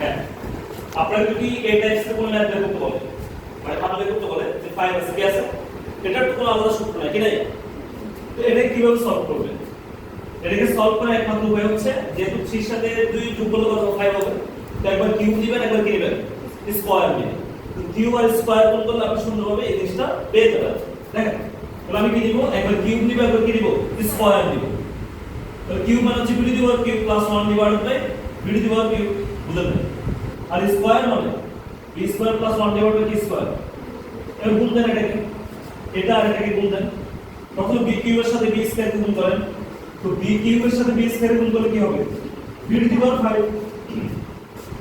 হ্যাঁ আপনারা যদি এই টাইপস এর কোন ম্যাথ বের করতে বলে মানে মান বের করতে বলে যে 5 আছে কি আছে এটার তো কোনো আলাদা সূত্র নাই কি নাই তো এটা কিভাবে সলভ করবেন এটাকে সলভ করার একমাত্র উপায় হচ্ছে যেহেতু 3 এর সাথে 2 যোগ করলে কত 5 হবে তো একবার কিউব দিবেন একবার কি নেবেন স্কয়ার দিবেন তো কিউব আর স্কয়ার গুণ করলে আপনি সুন্দরভাবে এই জিনিসটা পেয়ে যাবেন দেখেন তাহলে আমি কি দিব একবার কিউব নিব একবার কি দিব স্কয়ার দিব তো কিউব মানে হচ্ছে B to the power cube plus 1 divided by B to the power cube বুঝলেন আর স্কয়ার মানে B square plus 1 divided by কি স্কয়ার এর গুণ দেন এটাকে এটা আর এটাকে গুণ দেন তখন বি কিউব এর সাথে বি স্কয়ার গুণ করেন তো বি কিউব এর সাথে বি স্কয়ার গুণ করলে কি হবে বি টু দি পাওয়ার 5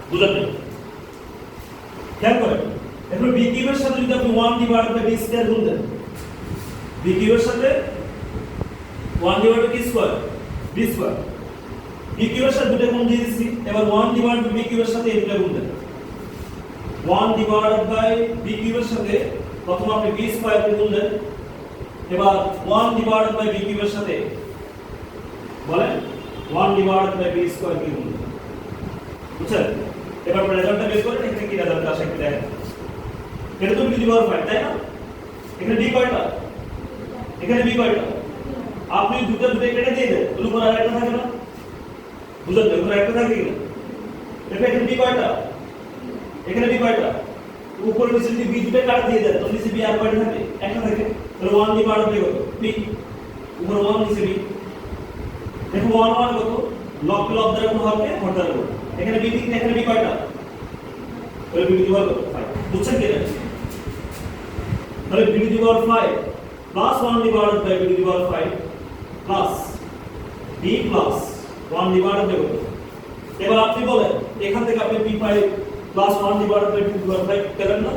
বুঝলেন খেয়াল করেন এখন বি কিউব এর সাথে যদি আপনি 1 ডিভাইডেড বাই বি স্কয়ার গুণ দেন বি কিউব এর সাথে 1 ডিভাইডেড বাই কি square B square B cube এর সাথে দুটো গুণ দিয়ে দিচ্ছি এবার 1 ডিভাইডেড বাই বি কিউব এর সাথে এই দুটো গুণ দেন 1 ডিভাইডেড বাই বি কিউব এর সাথে প্রথম আপনি বি স্কয়ার কে গুণ দেন এবার 1 ডিভাইডেড বাই বি কিউব এর সাথে বলেন 1 ডিভাইডেড বাই বি স্কয়ার কে গুণ দেন বুঝছেন এবার রেজাল্টটা বের করেন এখানে কি রেজাল্ট আসে কি দেখেন এটা তো বি টু দি পাওয়ার 5 তাই না এখানে বি কয়টা এখানে বি কয়টা আপনি দুটো কেটে দিয়ে দেন তাহলে উপর আরেকটা থাকে না বুঝলেন উপর আরেকটা থাকে কি না এখানে বি কয়টা এখানে বি কয়টা উপর নিচে যদি বি দুটো কাট দিয়ে দেন তাহলে নিচে বি আর কয়টা থাকে একটা থাকে তাহলে 1 ডিভাইডেড বাই কত বি উপর 1 নিচে বি দেখো 1 1 কত লব লব দ্বারা গুণ হবে হর দ্বারা গুণ এখানে বি ঠিক এখানে বি কয়টা তাহলে বি টু দি পাওয়ার 5 বুঝছেন কি না তাহলে B to the power 5 plus 1 divided by b to the power 5 plus b plus 1 divided by এবার আপনি বলেন এখান থেকে আপনি b5 plus 1 divided by b to the power 5 পেলেন না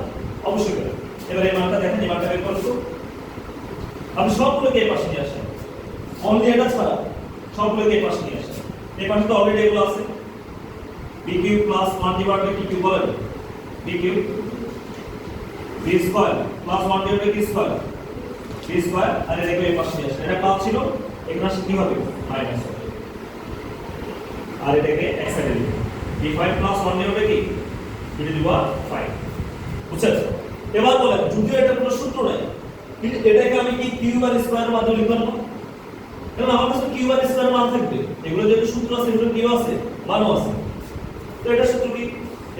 অবশ্যই পেলেন এবার এই মানটা দেখেন এই মানটা বের করুন তো আপনি সবগুলোকে এই পাশে নিয়ে আসেন অনলি এটা ছাড়া সবগুলোকে এই পাশে নিয়ে আসেন এই পাশে তো অলরেডি এগুলো আছে b3 plus 1 divided by q বলেন b3 b square plus 1 divided by q square b square আর এটাকে এই পাশে নিয়ে আসেন এটা প্লাস ছিল এখানে আসলে কি হবে মাইনাস হবে আর এটাকে x সাইডে লিখব b5 + 1 হবে কি b টু দি পাওয়ার 5 বুঝছেন এবার বলেন যদিও এটা কোনো সূত্র নাই কিন্তু এটাকে আমি কি কিউব আর স্কয়ারের মাধ্যমে লিখব না কারণ আমার কাছে কিউব আর স্কয়ার মান থাকবে এগুলো যেটা সূত্র আছে এগুলো কিউ আছে মানও আছে তো এটা সূত্র কি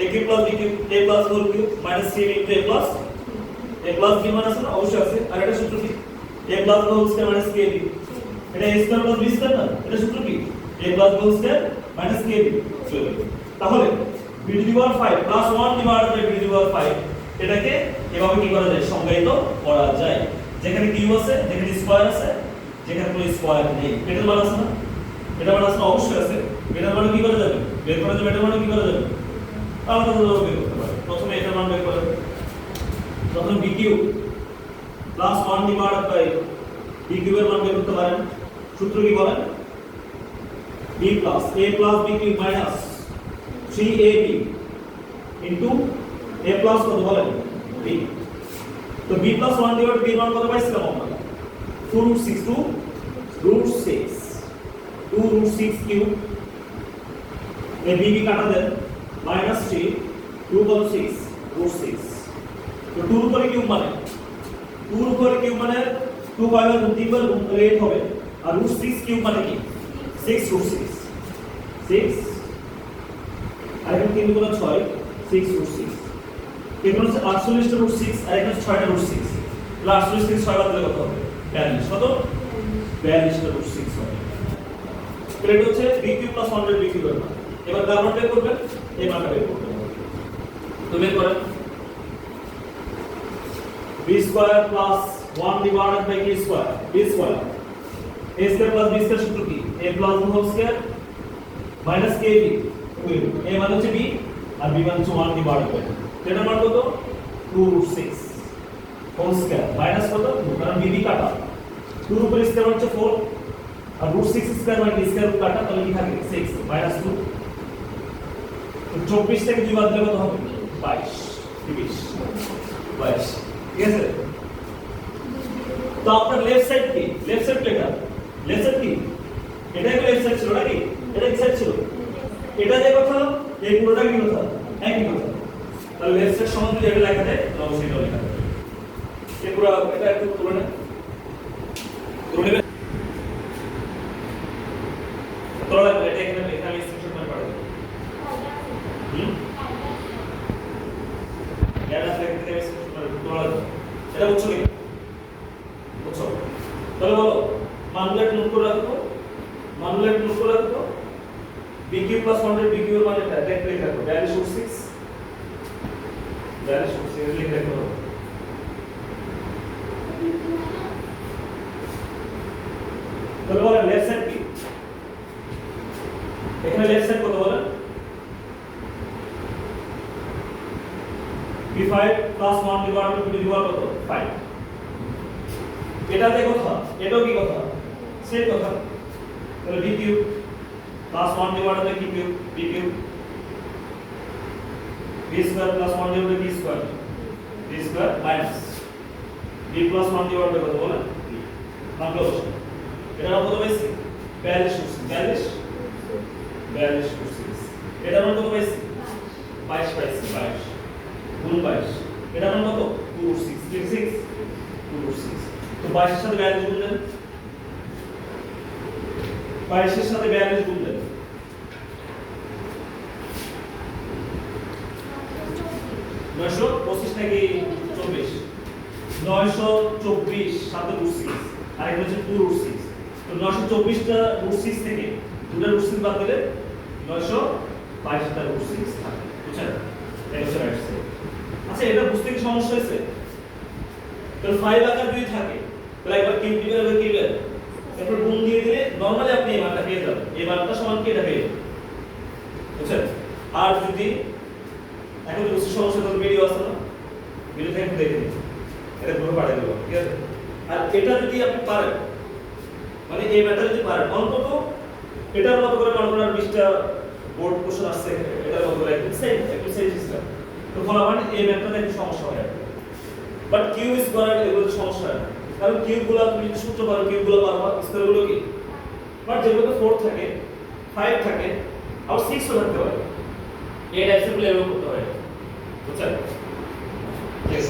a cube + b cube a + whole cube - c * a + a plus b মান আছে না অবশ্যই আছে আর এটা সূত্র কি a plus b whole square minus kb এটা a square plus b square না এটা সূত্র কি a plus b whole square minus kb চলে তাহলে b to the power 5 plus 1 divided by b to the power 5 এটাকে এভাবে কি করা যায় সংজ্ঞায়িত করা যায় যেখানে কিউব আছে যেখানে স্কয়ার আছে যেখানে কোনো স্কয়ার নেই এটার মান আছে না এটা মান আছে অবশ্যই আছে এটার মান কি করা যাবে বের করা যাবে এটার মান কি করা যাবে আলাদা আলাদা বের করতে পারে প্রথমে এটার মান বের করা তখন b cube plus 1 divided by b কিউবের মান বের করতে পারেন সূত্র কি বলেন b plus a plus b cube minus 3ab into a plus কত বলেন b তো b প্লাস 1 ডিভাইডেড b এর মান কত পাইছিলাম আমরা 2√6 2√6 কিউব এই b কি কাটা দেন মাইনাস 3 2 কত 6 √6 তো 2 এর উপরে কিউব মানে 2 এর উপরে কিউব মানে 2 বার গুণ 3 বার গুণ তাহলে 8 হবে আর √6 কিউব মানে কি 6√6 6 আর এখানে 3 গুণ 6 6√6 এখানে হচ্ছে 48 টা √6 আর এখানে 6 টা √6 তাহলে 48 থেকে 6 বাদ দিলে কত হবে 42 কত 42 টা √6 হবে তাহলে এটা হচ্ছে b কিউব + 100 b কিউব এর মান এবার তার মান বের করবেন এই মানটা বের করতে হবে তো বের করেন b square plus 1 divided by k square b square a square plus b square সূত্র কি a plus b whole square minus kb a মানে হচ্ছে b আর b মানে হচ্ছে 1 divided by এটা মান কত 2√6 whole square minus কত 2 কারণ b কাটা 2 এর উপরে স্কয়ার হচ্ছে 4 আর √6 স্কয়ার মানে স্কয়ার রুট কাটা তাহলে কি থাকে 6 minus 2 তো 24 থেকে 2 বাদ দিলে কত হবে 22 ঠিক আছে তো আপনার লেফট সাইড কি লেফট সাইড লেখা লেফট সাইড কি এটা কি লেফট সাইড ছিল নাকি এটা কি সাইড ছিল এটা যে কথা এই পুরোটা কি কথা একই কথা তাহলে লেফট সাইড সমান যদি এটা লেখা যায় তাহলে অবশ্যই এটা লেখা যাবে এই পুরো এটা একটু তুলে নেন তুলে নেবেন তোলা এটা এখানে এখানে স্ক্রিনশট করে পাঠাবো এটা থেকে স্ক্রিনশট করে তোলা এটা বুঝছো কি বুঝছো তাহলে বলো মানগুলো একটু নোট করে রাখো মানগুলো একটু নোট করে রাখো BQ plus 100 BQ এর মানে এটা দেখতে রাখো ভ্যালু শুট 6 ভ্যালু শুট 6 লিখে রাখো তাহলে বলো লেফট সাইড কি এখানে লেফট সাইড কত বলেন B5 plus 1 divided by 2 divided কত 5 এটাতে কথা এটাও কি কথা সেম কথা তাহলে BQ plus 1 divided by BQ B square plus 1 divided by B square minus B plus 1 divided by কত বলেন মান কত এটা কত পাইছি 42 এটা মান কত পাইছি 22 পাইছি 22 গুণ 22 এটা মান কত 26 তো 22 এর সাথে 42 গুণ দেন 22 এর সাথে 42 গুণ দেন 925 নাকি 24 924 সাথে √6 আর এটা হচ্ছে 2√6 তো 924 টা √6 থেকে দুটো √6 বাদ দিলে 922 টা √6 থাকে বুঝছেন এটা হচ্ছে রাইট সাইড আচ্ছা এটা বুঝতে কি সমস্যা হয়েছে তাহলে 5 আকার যদি থাকে তাহলে একবার কিউব দিবেন একবার কি দিবেন এরপর গুণ দিয়ে দিলে নরমালি আপনি এই মানটা পেয়ে যাবেন এই মানটা সমান কি এটা পেয়ে যাবেন বুঝছেন আর যদি এখন বুঝতে সমস্যা তো ভিডিও আছে না ভিডিও থেকে একটু দেখে নিন এটা পুরো পাঠিয়ে দেব ঠিক আছে আর এটা যদি আপনি পারেন মানে এই ম্যাথটা যদি পারেন অন্তত এটার মতো করে মনে করেন 20টা বোর্ড কোশ্চেন আসছে এটার মতো করে একটু সেম সিস্টেম তো ফলাফল এই ম্যাথটাতে একটু সমস্যা হয় বাট কিউ স্কয়ার এগুলো সমস্যা হয় না কারণ কিউবগুলো তুমি সূত্র পারো কিউবগুলো পারবা স্কয়ারগুলো কি বাট যেগুলো 4 থাকে 5 থাকে আর 6 ও থাকতে পারে এই টাইপের গুলো এরকম করতে হয় বুঝছেন ইয়েস